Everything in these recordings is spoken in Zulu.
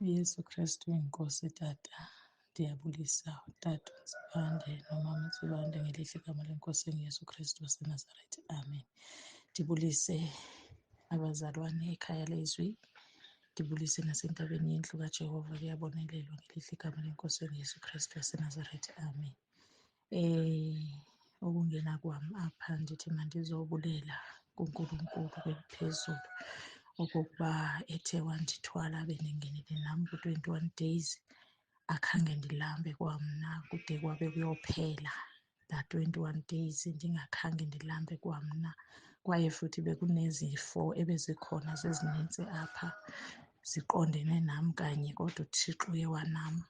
Yesu Kristu inkosi tata. Ndiyabulisa utata uNtsibande nomama uNtsibande ngelihle igama lenkosi Yesu Kristu waseNazaretha. Amen. Ndibulise abazalwane ekhaya lezwi. Ndibulise nasentabeni yendlu kaJehova kuyabonelelwa ngelihle igama lenkosi Yesu Kristu waseNazaretha. Amen. Ukungena kwam apha ndithi mandizobulela kuNkulunkulu phezulu okokuba ethe wandithwala bendingenile nam ku-21 days akhange ndilambe kwamna kude kwabe kuyophela laa 21 days ndingakhange ndilambe kwamna. Kwaye futhi bekunezifo ebezikhona zezinintsi apha ziqondene nam kanye, kodwa uThixo uye wanam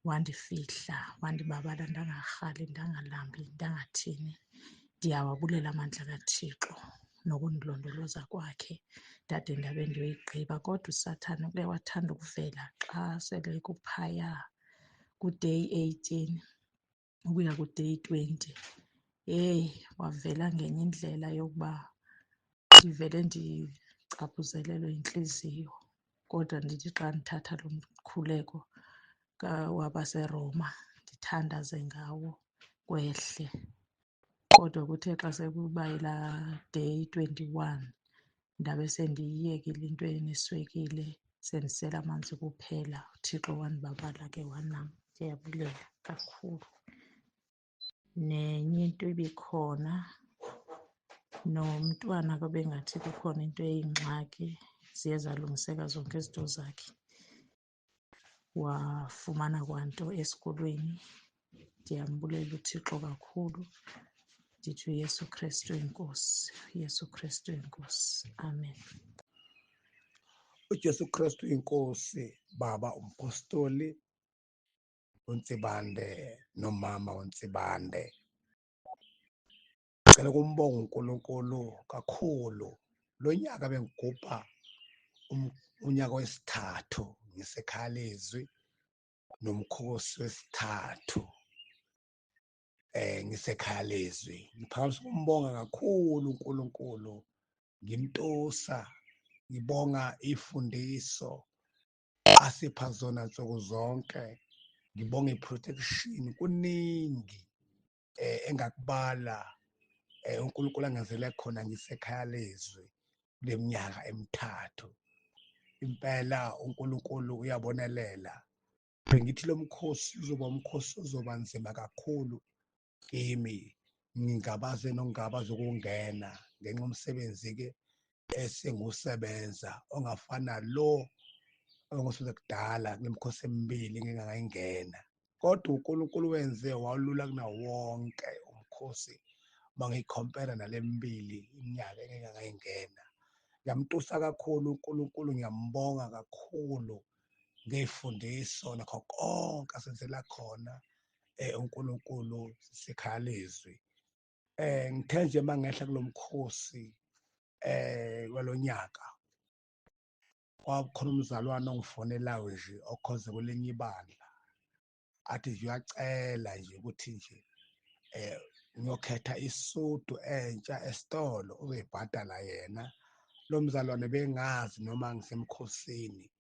wandifihla wandibabala ndangarhali ndangalambi ndangathini. Ndiyawabulela amandla kaThixo nokundilondoloza kwakhe ndade ndabe ndiyoyigqiba. Kodwa uSathane uke wathanda ukuvela xa sele kuphaya ku-day 18 ukuya ku-day 20. Wavela ngenye indlela yokuba ndivele ndicaphuzelelwe yintliziyo. Kodwa ndithi xa ndithatha lo mkhuleko wabaseRoma ndithandaze ngawo kwehle. Kodwa kuthe xa sekuba yilaa day 21 ndabe sendiyiyekile into eneswekile, sendisela amanzi kuphela. UThixo wandibabala ke wanam. Ndiyabulela kakhulu. Nenye into ibikhona, nomntwana ke bengathi kukhona into eyingxaki, ziye zalungiseka zonke izinto zakhe. Wafumana kwanto esikolweni. Ndiyambulela uThixo kakhulu. Ndithi uYesu Kristu inkosi, uYesu Kristu inkosi. Amen. uJesu Kristu inkosi, baba umpostoli uNtsibande nomama uNtsibande. Ngicela ukumbonga uNkulunkulu kakhulu. Lo nyaka bengigubha unyaka wesithathu ngisekhaya lezwi nomkhosi wesithathu ngisekhaya lezwi. Ngiphakamisa ukumbonga kakhulu uNkulunkulu, ngimtosa, ngibonga ifundiso asipha zona nsuku zonke, ngibonga iprotection. Kuningi engakubala uNkulunkulu angenzele khona ngisekhaya lezwi leminyaka emithathu. Impela uNkulunkulu uyabonelela. Bengithi lo mkhosi uzoba umkhosi ozoba nzima kakhulu kimi, ngingabaze nokungabaze ukungena ngenxa yomsebenzi-ke esengusebenza ongafana lo ongosuze kudala kunemikhosi emibili ngingangayingena. Kodwa uNkulunkulu wenze walula kuna wonke umkhosi mangiyikhompera nale mibili iminyaka engingangayingena. Ngiyamtusa kakhulu uNkulunkulu, ngiyambonga kakhulu ngey'fundiso nakho konke asenzela khona uNkulunkulu sisekhaya lezwi. Ngithe nje mangehla kulo mkhosi walo nyaka, kwakukhona umzalwane ongifonelayo nje okhoze kwelinye ibandla, athi nje uyacela nje ukuthi nje ngiyokhetha isudu entsha esitolo uzoyibhadala yena. Lo mzalwane bengazi noma ngisemkhosini,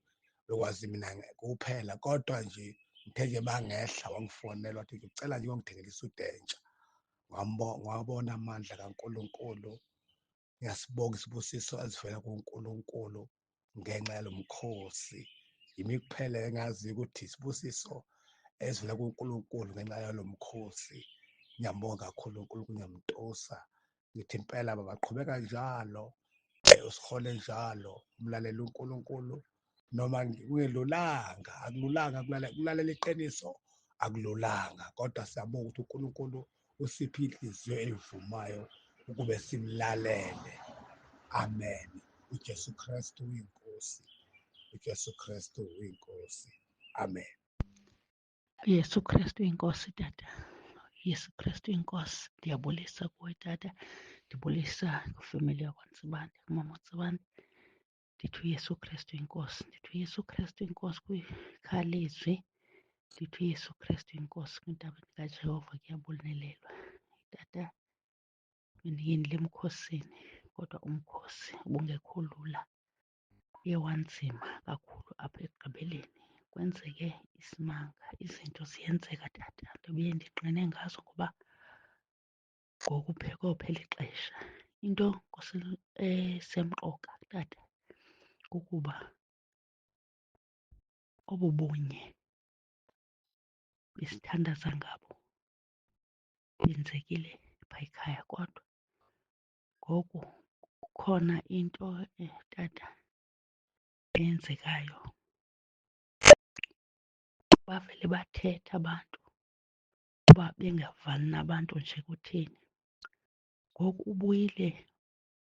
bekwazi mina kuphela, kodwa nje ngithe nje mangehla wangifonela wathi nje ucela nje ungithengele isudu entsha. Ngwabona amandla kaNkulunkulu. Ngiyasibonga isibusiso ezivela kuNkulunkulu ngenxa yalo mkhosi. Yimi kuphela engaziyo ukuthi isibusiso ezivela kuNkulunkulu ngenxa yalo mkhosi. Ngiyambonga kakhulu uNkulunkulu, ngiyamtosa. Ngithi impela babaqhubeka njalo, usihole njalo, umlalela uNkulunkulu noma kungelulanga, akululanga ukulalela iqiniso, akululanga, kodwa siyabonga ukuthi uNkulunkulu usiphe inhliziyo evumayo ukube simlalele. Amen. uJesu Kristu uyinkosi. uJesu Kristu uyinkosi. Amen. uYesu Kristu inkosi tata. uYesu Kristu inkosi. Ndiyabulisa kuwe tata. Ndibulisa kwifemeli yakwaNtsibande, umama uNtsibande. Ndithi uYesu Kristu inkosi. Ndithi uYesu Kristu inkosi kwikhaya lezwi. Ndithi uYesu Kristu inkosi kwintabeni kaJehova kuyabonelelwa. Tata, bendingenile emkhosini, kodwa umkhosi ubungekho lula. Uye wanzima kakhulu apha ekugqibeleni, kwenzeke isimanga. Izinto ziyenzeka tata, ndibuye ndiqine ngazo ngoba ngoku kophela ixesha. Into esemqoka tata kukuba obu bunye besithandaza ngabo benzekile phaa ekhaya, kodwa ngoku kukhona into tata eyenzekayo. Bavele bathetha abantu uba bengavani nabantu nje kutheni. Ngoku ubuyile,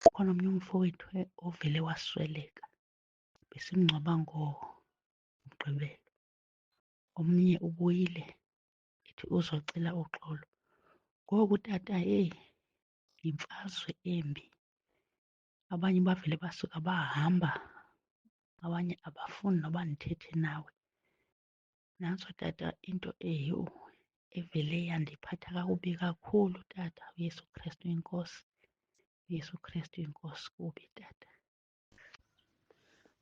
ukhona omnye umfowethu ovele wasweleka, besimngcwaba ngoMgqibelo. Omnye ubuyile ethi uzocela uxolo. Ngoku tata yimfazwe embi. Abanye bavele basuka bahamba, abanye abafuni noba ndithethe nawe. Nantso tata into evele yandiphatha kakubi kakhulu tata. UYesu Kristu inkosi, uYesu Kristu inkosi kubi tata.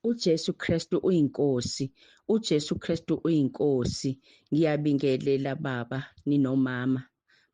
uJesu Kristu uyinkosi, uJesu Kristu uyinkosi. Ngiyabingelela baba ninomama,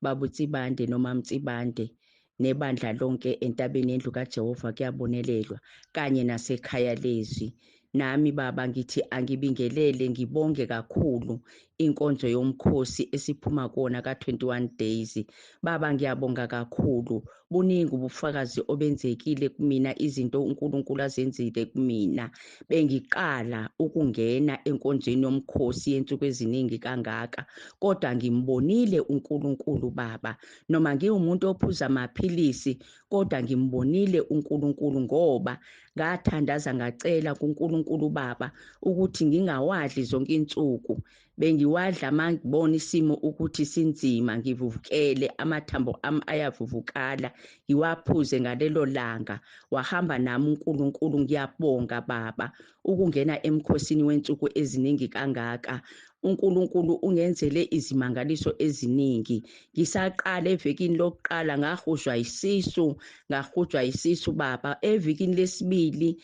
baba uTsibande nomama Mtsibande, nebandla lonke entabeni yendlu kaJehova kuyabonelelwa, kanye nasekhaya lezwi. Nami baba ngithi angibingelele, ngibonge kakhulu inkonzo yomkhosi esiphuma kona ka-21 days. Baba ngiyabonga kakhulu, buningi ubufakazi obenzekile kumina, izinto uNkulunkulu azenzile kumina. Bengiqala ukungena enkonzweni yomkhosi yensuku eziningi kangaka, kodwa ngimbonile uNkulunkulu baba. Noma ngiwumuntu ophuza amaphilisi, kodwa ngimbonile uNkulunkulu ngoba ngathandaza ngacela kuNkulunkulu baba ukuthi ngingawadli zonke insuku. Bengiwadla mangibona isimo ukuthi sinzima, ngivuvukele, amathambo ami ayavuvukala, ngiwaphuze ngalelo langa. Wahamba nami uNkulunkulu, ngiyabonga baba ukungena emkhosini wensuku eziningi kangaka. uNkulunkulu ungenzele izimangaliso eziningi. Ngisaqala evekini lokuqala ngahujwa isisu baba. Evikini lesibili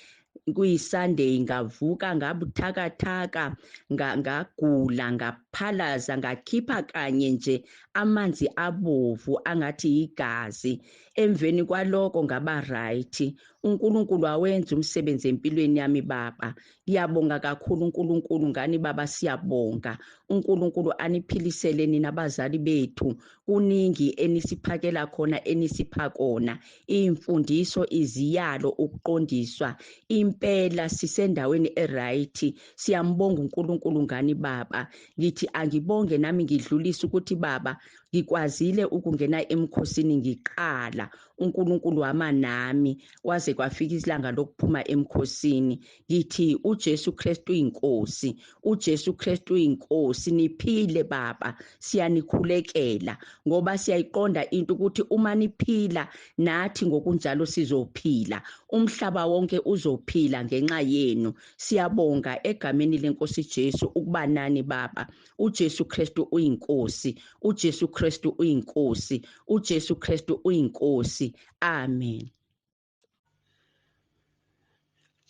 kuyiSunday ngavuka ngabuthakathaka, ngagula, ngaphalaza, ngakhipha kanye nje amanzi abovu angathi igazi. Emveni kwaloko ngaba right. uNkulunkulu awenza umsebenzi empilweni yami baba. Ngiyabonga kakhulu uNkulunkulu, ngani baba siyabonga. uNkulunkulu aniphilisele nina abazali bethu. Kuningi enisiphakela khona, enisipha kona. Imfundiso, iziyalo, ukuqondiswa. Impela sisendaweni eright. Siyambonga uNkulunkulu ngani baba. Ngithi angibonge nami ngidlulisa ukuthi baba ngikwazile ukungena emkhosini ngiqala. uNkulunkulu wama nami kwaze kwafika isilanga lokuphuma emkhosini. Ngithi uJesu Kristu uyinkosi, uJesu Kristu uyinkosi. Niphile baba, siyanikhulekela ngoba siyayiqonda into ukuthi uma niphila nathi ngokunjalo sizophila. Umhlaba wonke uzophila ngenxa yenu. Siyabonga egameni leNkosi Jesu ukuba nani baba. uJesu Kristu uyinkosi, uJesu Kristu uyinkosi, uJesu Kristu uyinkosi. Amen.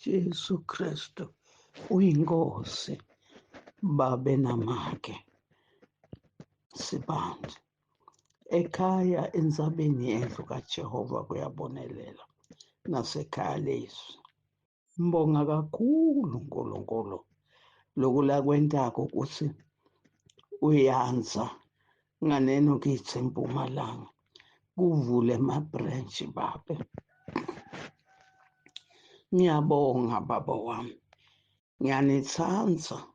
Jesu Kristu uyinkosi, babe namake Sibande. Ekhaya enzabeni yendlu kaJehova kuyabonelela, nasekhaya lezwi. Mbonga kakhulu uNkulunkulu lokula kwentako ukuthi uyanza nganeno kithi eMpumalanga, kuvule amabhrentshi babe. Ngiyabonga baba wami, ngiyanithanda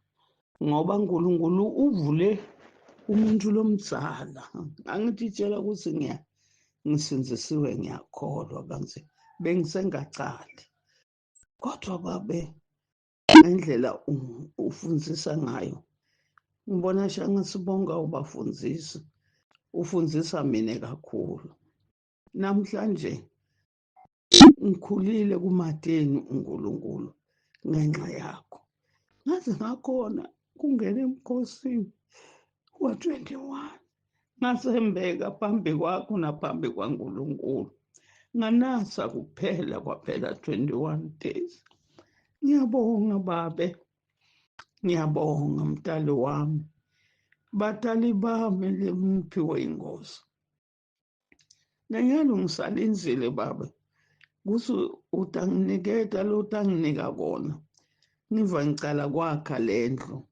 ngoba uNkulunkulu uvule umuntu lomdzala. Angititshela ukuthi ngisinzisiwe, ngiyakholwa kanti bengisengacali. Kodwa babe ngendlela ufundzisa ngayo, ngibona shangasibonga ubafundzisi, ufundzisa mina kakhulu. Namhlanje ngikhulile kumateni uNkulunkulu ngenxa yakho. Ngaze ngakhona kungena emkhosini wa-21. Ngasembeka phambi kwakho naphambi kwaNkulunkulu. Nganasa kuphela kwaphela 21 days. Ngiyabonga babe ngiyabonga mdali wami, batali bami lemuphiwe ingozi. Nangiyalungisalinzile baba, kuthi utanginiketa lo utanginika kona. Ngiva ngicala kwakha lendlu.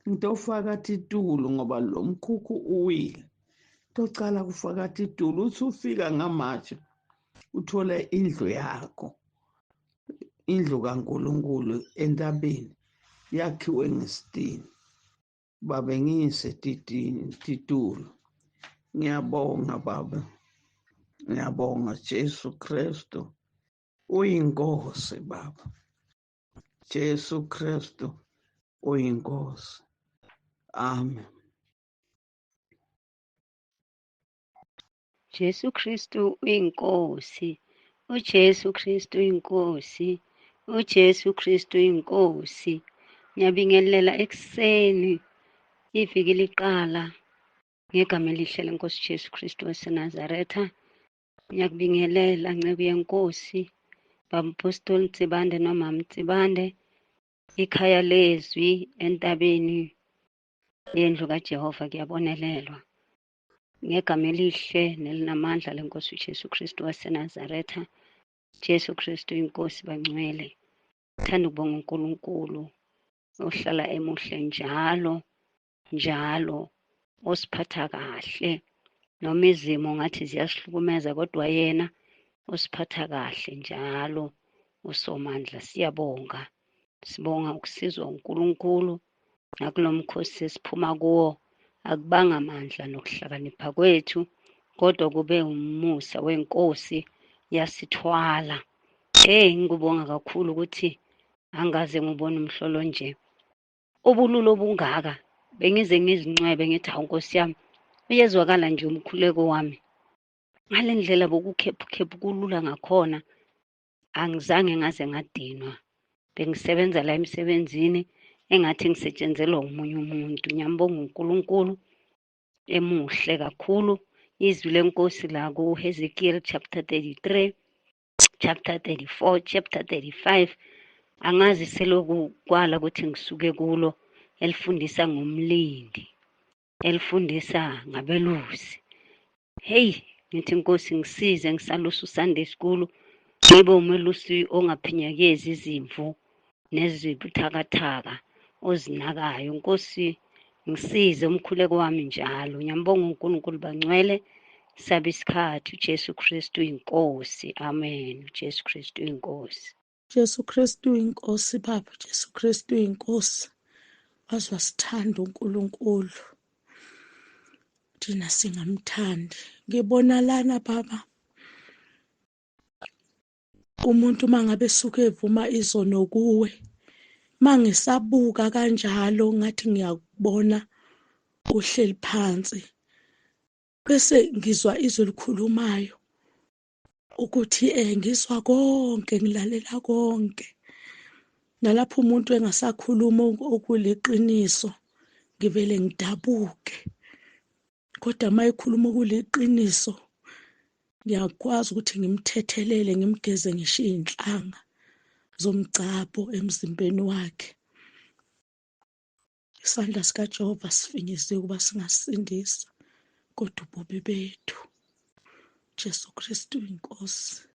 Ngitofaka titulo ngoba lo mkhukhu uwile. Tocala kufaka titulo, uthi ufika ngamatshe uthola indlu yakho. Indlu kaNkulunkulu entabeni yakhiwe ngesitina. Baba ngiyise titulo. Ngiyabonga baba. Ngiyabonga Jesu Kristu. Uyinkosi baba. Jesu Kristu uyinkosi. Amen. Jesu Kristu uyinkosi. uJesu Kristu uyinkosi. uJesu Kristu uyinkosi. Ngiyabingelela ekuseni iviki liqala ngegama elihle leNkosi Jesu Kristu waseNazaretha. Ngiyakubingelela nceku yenkosi, Baba Apostoli Ntsibande noMama Ntsibande, ikhaya lezwi entabeni yendlu kaJehova kuyabonelelwa. Ngegama elihle nelinamandla leNkosi uJesu Kristu waseNazaretha. Jesu Kristu inkosi bangcwele. Thanda ukubonga uNkulunkulu ohlala emuhle njalo osiphatha kahle noma izimo ngathi ziyasihlukumeza, kodwa yena osiphatha kahle njalo usomandla. Siyabonga, sibonga ukusizwa uNkulunkulu nakulo mkhosi esiphuma kuwo. Akubanga amandla nokuhlakanipha kwethu, kodwa kube umusa wenkosi yasithwala. Ngikubonga kakhulu ukuthi angaze ngubone umhlolo nje obululo obungaka. Bengize ngizincwebe ngithi hawu Nkosi yami, uyezwakala nje umkhuleko wami. Ngale ndlela bokukhephu kulula ngakhona, angizange ngaze ngadinwa. Bengisebenza la emsebenzini engathi ngisetshenzelwa umunye umuntu. Ngiyambonga uNkulunkulu emuhle kakhulu. Izwi lenkosi la kuHezekiel chapter 33, chapter 34, chapter 35. Angazi seloku kwala ukuthi ngisuke kulo, elifundisa ngomlindi, elifundisa ngabelusi. Ngithi Nkosi ngisize ngisalusa uSunday school, ngibe umelusi ongaphinyakezi izimvu nezibuthakathaka ozinakayo. Nkosi ngisize umkhuleko wami njalo. Ngiyambonga uNkulunkulu bangcwele, sabe isikhathi. uJesu Kristu inkosi. Amen. uJesu Kristu inkosi. Jesu Kristu inkosi Baba, Jesu Kristu inkosi. Wazwa sithanda uNkulunkulu, thina singamthandi. Ngibona lana Baba, umuntu mangabe suke evuma izono kuwe, mangisabuka kanjalo ngathi ngiyakubona uhleli phansi, bese ngizwa izwi likhulumayo ukuthi ngizwa konke, ngilalela konke. Nalapho umuntu engasakhuluma okuliqiniso, ngivele ngidabuke. Kodwa mayekhuluma okuliqiniso, ngiyakwazi ukuthi ngimthethelele, ngimgeze ngisho iy'nhlanga zomgcabo emzimbeni wakhe. Isandla sikaJehova sifinyeziwe ukuba singasindisa, kodwa ububi bethu. Jesu Kristu inkosi.